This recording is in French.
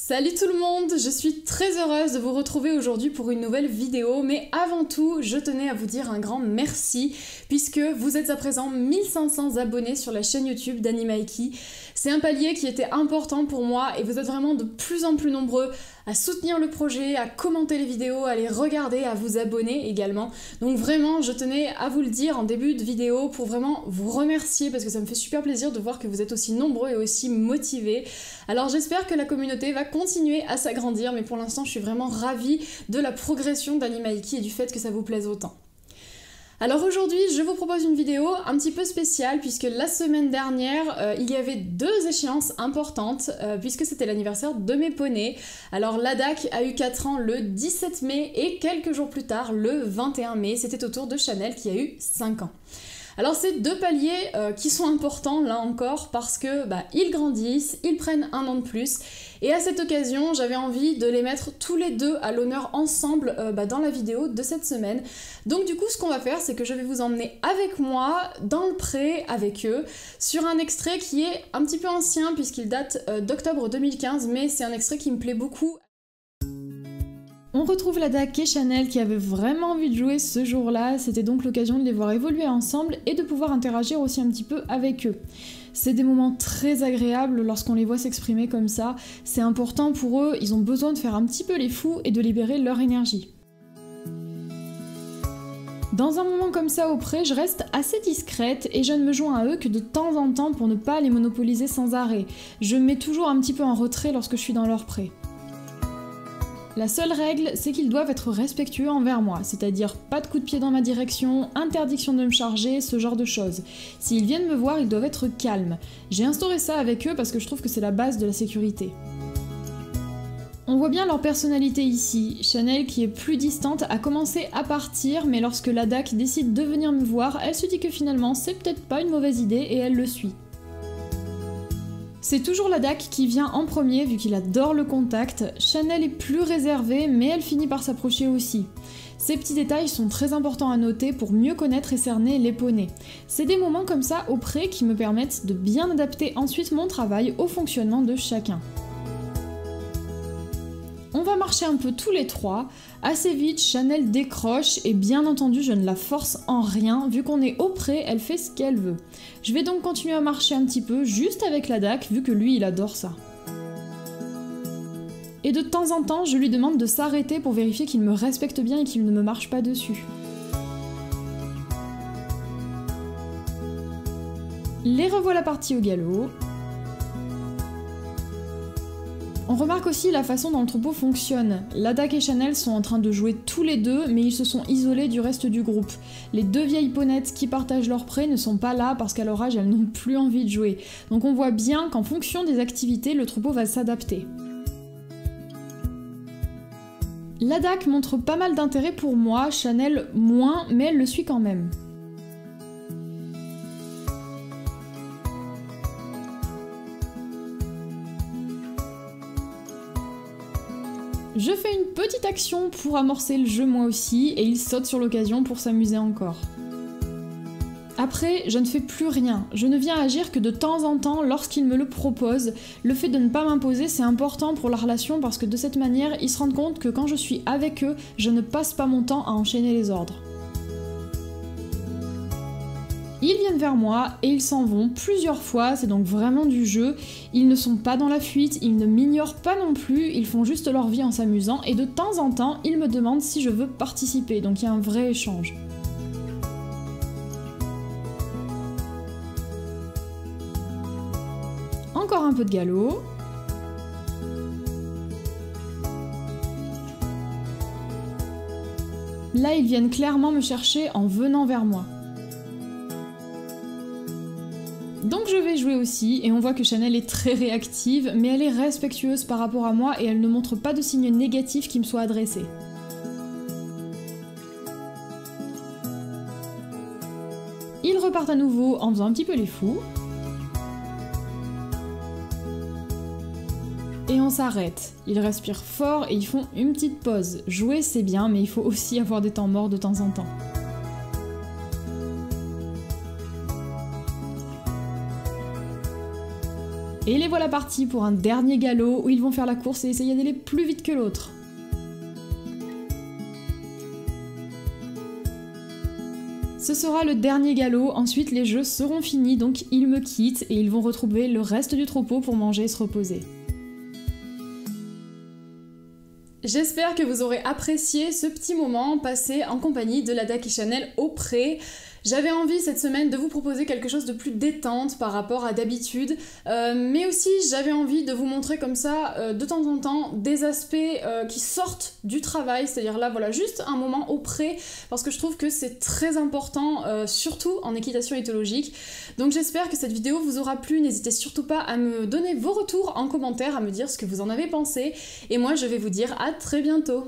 Salut tout le monde, je suis très heureuse de vous retrouver aujourd'hui pour une nouvelle vidéo, mais avant tout, je tenais à vous dire un grand merci puisque vous êtes à présent 1500 abonnés sur la chaîne YouTube d'Animaiki. C'est un palier qui était important pour moi et vous êtes vraiment de plus en plus nombreux à soutenir le projet, à commenter les vidéos, à les regarder, à vous abonner également. Donc vraiment, je tenais à vous le dire en début de vidéo pour vraiment vous remercier parce que ça me fait super plaisir de voir que vous êtes aussi nombreux et aussi motivés. Alors j'espère que la communauté va continuer à s'agrandir, mais pour l'instant je suis vraiment ravie de la progression d'Animaiki et du fait que ça vous plaise autant. Alors aujourd'hui, je vous propose une vidéo un petit peu spéciale puisque la semaine dernière, il y avait deux échéances importantes puisque c'était l'anniversaire de mes poneys. Alors Ladak a eu 4 ans le 17 mai et quelques jours plus tard, le 21 mai, c'était au tour de Chanel qui a eu 5 ans. Alors c'est deux paliers qui sont importants là encore parce que ils grandissent, ils prennent un an de plus et à cette occasion j'avais envie de les mettre tous les deux à l'honneur ensemble dans la vidéo de cette semaine. Donc du coup ce qu'on va faire c'est que je vais vous emmener avec moi dans le pré avec eux sur un extrait qui est un petit peu ancien puisqu'il date d'octobre 2015 mais c'est un extrait qui me plaît beaucoup. On retrouve Ladak et Chanel qui avaient vraiment envie de jouer ce jour-là, c'était donc l'occasion de les voir évoluer ensemble et de pouvoir interagir aussi un petit peu avec eux. C'est des moments très agréables lorsqu'on les voit s'exprimer comme ça, c'est important pour eux, ils ont besoin de faire un petit peu les fous et de libérer leur énergie. Dans un moment comme ça au pré, je reste assez discrète et je ne me joins à eux que de temps en temps pour ne pas les monopoliser sans arrêt. Je me mets toujours un petit peu en retrait lorsque je suis dans leur pré. La seule règle, c'est qu'ils doivent être respectueux envers moi, c'est-à-dire pas de coups de pied dans ma direction, interdiction de me charger, ce genre de choses. S'ils viennent me voir, ils doivent être calmes. J'ai instauré ça avec eux parce que je trouve que c'est la base de la sécurité. On voit bien leur personnalité ici. Chanel, qui est plus distante, a commencé à partir, mais lorsque Ladak décide de venir me voir, elle se dit que finalement c'est peut-être pas une mauvaise idée et elle le suit. C'est toujours Ladak qui vient en premier vu qu'il adore le contact. Chanel est plus réservée mais elle finit par s'approcher aussi. Ces petits détails sont très importants à noter pour mieux connaître et cerner les poneys. C'est des moments comme ça au pré qui me permettent de bien adapter ensuite mon travail au fonctionnement de chacun. On va marcher un peu tous les trois. Assez vite, Chanel décroche et bien entendu, je ne la force en rien. Vu qu'on est au pré, elle fait ce qu'elle veut. Je vais donc continuer à marcher un petit peu, juste avec Ladak, vu que lui, il adore ça. Et de temps en temps, je lui demande de s'arrêter pour vérifier qu'il me respecte bien et qu'il ne me marche pas dessus. Les revoilà partis au galop. On remarque aussi la façon dont le troupeau fonctionne. Ladak et Chanel sont en train de jouer tous les deux, mais ils se sont isolés du reste du groupe. Les deux vieilles ponettes qui partagent leur pré ne sont pas là parce qu'à leur âge, elles n'ont plus envie de jouer. Donc on voit bien qu'en fonction des activités, le troupeau va s'adapter. Ladak montre pas mal d'intérêt pour moi, Chanel moins, mais elle le suit quand même. Je fais une petite action pour amorcer le jeu moi aussi, et il saute sur l'occasion pour s'amuser encore. Après, je ne fais plus rien, je ne viens agir que de temps en temps lorsqu'ils me le proposent. Le fait de ne pas m'imposer, c'est important pour la relation parce que de cette manière, ils se rendent compte que quand je suis avec eux, je ne passe pas mon temps à enchaîner les ordres. Ils viennent vers moi et ils s'en vont plusieurs fois, c'est donc vraiment du jeu. Ils ne sont pas dans la fuite, ils ne m'ignorent pas non plus, ils font juste leur vie en s'amusant et de temps en temps, ils me demandent si je veux participer, donc il y a un vrai échange. Encore un peu de galop. Là, ils viennent clairement me chercher en venant vers moi. Donc je vais jouer aussi, et on voit que Chanel est très réactive, mais elle est respectueuse par rapport à moi et elle ne montre pas de signes négatifs qui me soient adressés. Ils repartent à nouveau en faisant un petit peu les fous. Et on s'arrête. Ils respirent fort et ils font une petite pause. Jouer c'est bien, mais il faut aussi avoir des temps morts de temps en temps. Et Et les voilà partis pour un dernier galop où ils vont faire la course et essayer d'aller plus vite que l'autre. Ce sera le dernier galop, ensuite les jeux seront finis, donc ils me quittent et ils vont retrouver le reste du troupeau pour manger et se reposer. J'espère que vous aurez apprécié ce petit moment passé en compagnie de la Daki Chanel au pré. J'avais envie cette semaine de vous proposer quelque chose de plus détente par rapport à d'habitude, mais aussi j'avais envie de vous montrer comme ça de temps en temps des aspects qui sortent du travail, c'est-à-dire là voilà juste un moment au pré, parce que je trouve que c'est très important, surtout en équitation éthologique. Donc j'espère que cette vidéo vous aura plu, n'hésitez surtout pas à me donner vos retours en commentaire, à me dire ce que vous en avez pensé, et moi je vais vous dire à très bientôt.